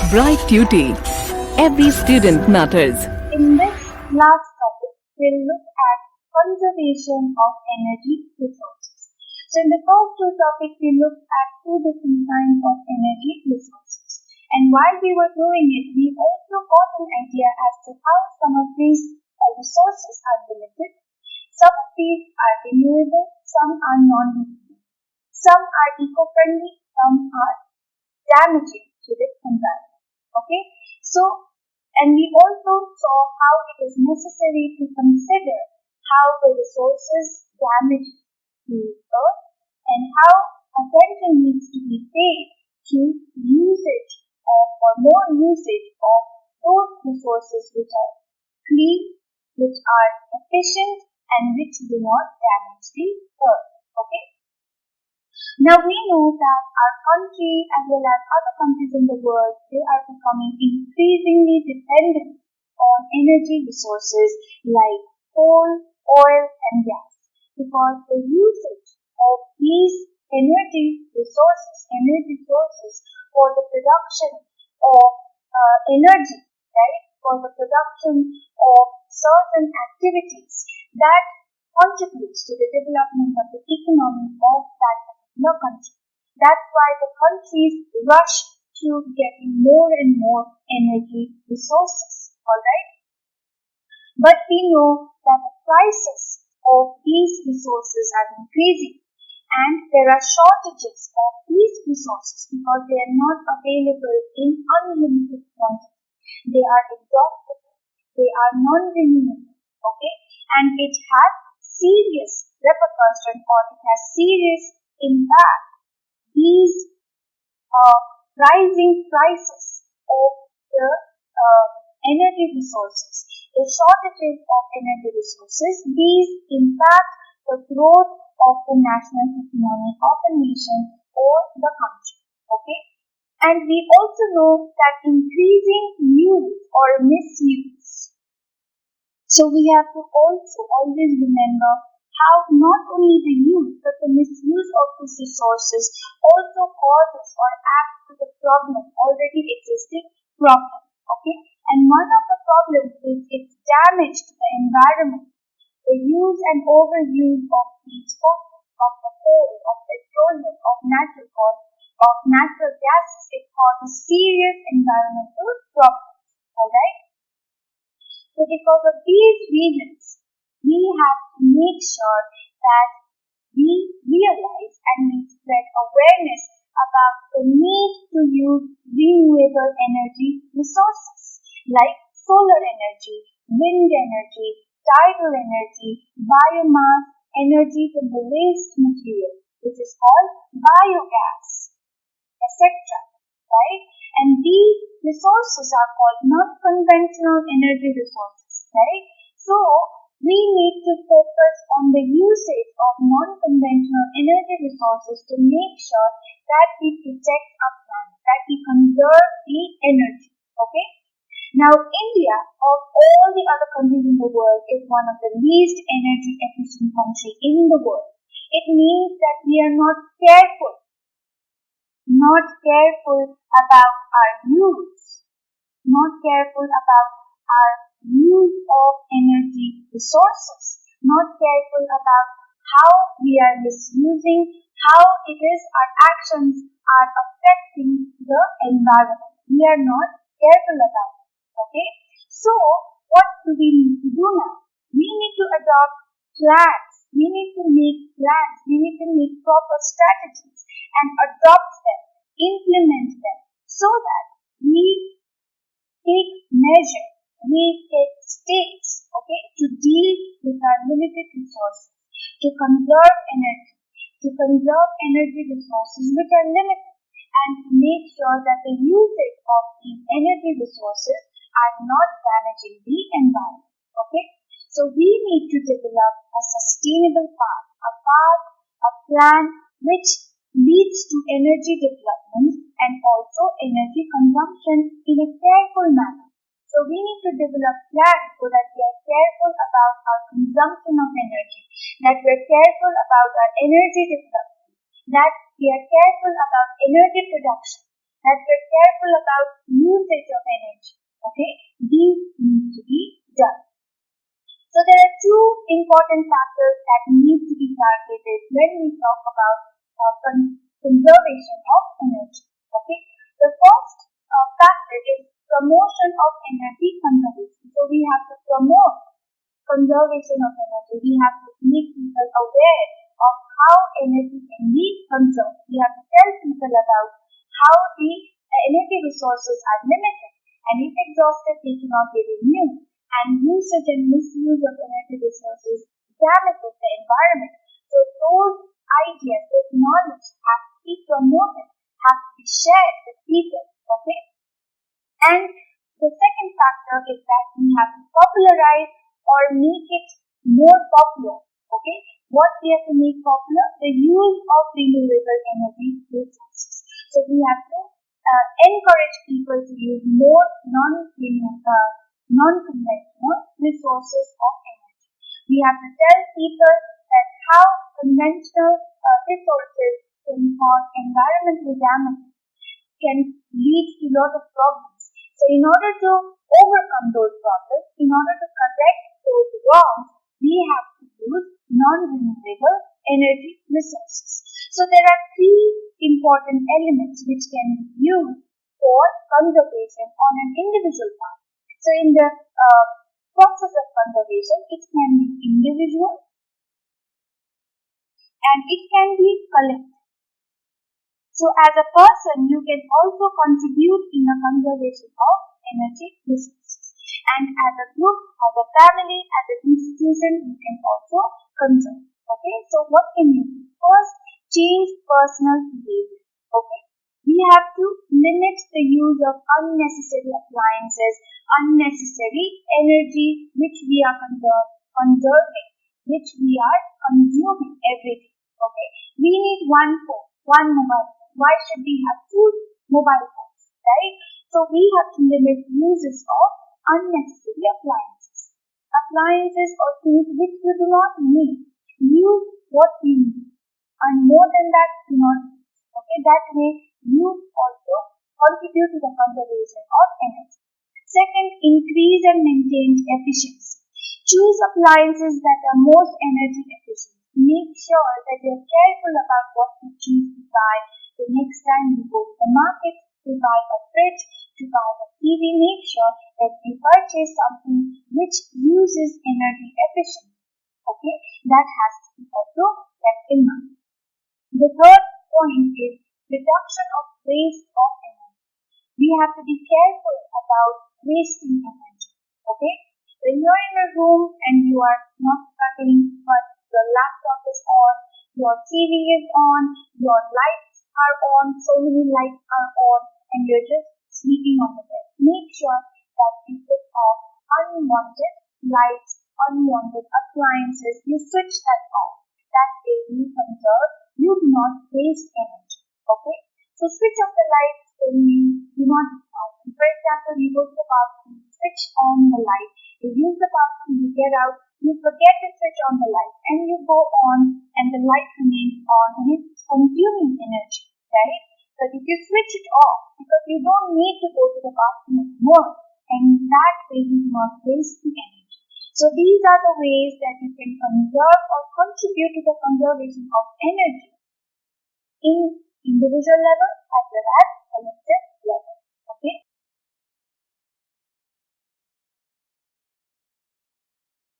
Bright Tuty. Every student matters. In this last topic, we'll look at conservation of energy resources. So in the first two topics, we looked at two different kinds of energy resources. And while we were doing it, we also got an idea as to how some of these resources are limited. Some of these are renewable, some are non-renewable. Some are eco-friendly, some are damaging to the environment. Okay, so, and we also saw how it is necessary to consider how the resources damage the earth and how attention needs to be paid to usage or more usage of those resources which are clean, which are efficient, and which do not damage the earth. Okay. Now we know that our country as well as other countries in the world, they are becoming increasingly dependent on energy resources like coal, oil and gas because the usage of these energy sources for the production of energy, right, for the production of certain activities that contributes to the development of the economy of that country. That's why the countries rush to getting more and more energy resources. Alright? But we know that the prices of these resources are increasing and there are shortages of these resources because they are not available in unlimited quantity. They are exhaustible. They are non-renewable. Okay? And it has serious repercussion or it has serious impact these rising prices of the energy resources, the shortages of energy resources, these impact the growth of the national economy of a nation or the country. Okay, and we also know that increasing use or misuse. So we have to also always remember how not only the use but the misuse of these resources also causes or adds to the already existing problem. Okay, and one of the problems is its damage to the environment. The use and overuse of these fossils, of the coal, of petroleum, of natural gases, it causes serious environmental problems. Alright? So because of these reasons, we have to make sure that we realize and we spread awareness about the need to use renewable energy resources like solar energy, wind energy, tidal energy, biomass, energy from the waste material, which is called biogas, etc. Right? And these resources are called non-conventional energy resources. Right? So, we need to focus on the usage of non-conventional energy resources to make sure that we protect our planet, that we conserve the energy. Okay? Now, India, of all the other countries in the world, is one of the least energy efficient countries in the world. It means that we are not careful about our use, of energy resources, not careful about how we are misusing, how it is our actions are affecting the environment. We are not careful about it. Okay? So, what do we need to do now? We need to adopt plans. We need to make plans. We need to make proper strategies and adopt them, implement them so that we take measures, we take steps, okay, to deal with our limited resources, to conserve energy resources which are limited, and to make sure that the usage of these energy resources are not damaging the environment. Okay, so we need to develop a sustainable path, a plan which leads to energy development and also energy consumption in a careful manner. So we need to develop plans so that we are careful about our consumption of energy, that we are careful about our energy development, that we are careful about energy production, that we're careful about usage of energy. Okay, these need to be done. So there are two important factors that need to be targeted when we talk about conservation of energy. Okay, the first factor is promotion of energy conservation. So we have to promote conservation of energy. We have to make people aware of how energy can be conserved. We have to tell people about how the energy resources are limited, and if exhausted, they cannot be renewed. And usage and misuse of energy resources damages the environment. So those ideas, those knowledge have to be promoted, have to be shared with people. Okay? And the second factor is that we have to popularize or make it more popular. Okay? What we have to make popular? The use of renewable energy resources. So we have to encourage people to use more non-conventional resources of energy. We have to tell people that how conventional resources can cause environmental damage, can lead to a lot of problems. So in order to overcome those problems, in order to correct those wrongs, we have to use non-renewable energy resources. So there are three important elements which can be used for conservation on an individual part. So in the process of conservation, it can be individual and it can be collective. So as a person, you can also contribute in the conservation of energy resources. And as a group, as a family, as an institution, you can also conserve. Okay, so what can you do? First, change personal behavior. Okay, we have to limit the use of unnecessary appliances, unnecessary energy which we are conserving, which we are consuming every day. Okay, we need one phone, one mobile phone. Why should we have two mobile phones, right? So we have to limit uses of unnecessary appliances. Appliances or things which we do not need. Use what we need. And more than that, do not use. Okay, that way you also contribute to the conservation of energy. Second, increase and maintain efficiency. Choose appliances that are most energy efficient. Make sure that you are careful about what you choose to buy. The next time you go to the market to buy a fridge, to buy a TV, make sure that you purchase something which uses energy efficiently. Okay, that has to be also kept in mind. The third point is reduction of waste of energy. We have to be careful about wasting energy. Okay, when you're in a room and you are not studying, but your laptop is on, your TV is on, your lights are on, so many lights are on, and you're just sleeping on the bed. Make sure that you put off unwanted lights, unwanted appliances. You switch that off. That way you conserve, you do not waste energy. Okay? So switch off the lights when you do not use bathroom. For example, you go to the bathroom, switch on the light. You use the bathroom, you get out, you forget to switch on the light, and you go on, and the light remains on, and it's consuming energy, right? But if you switch it off, because you don't need to go to the bathroom anymore, and that way you do not waste the energy. So these are the ways that you can conserve or contribute to the conservation of energy in individual level as well as collective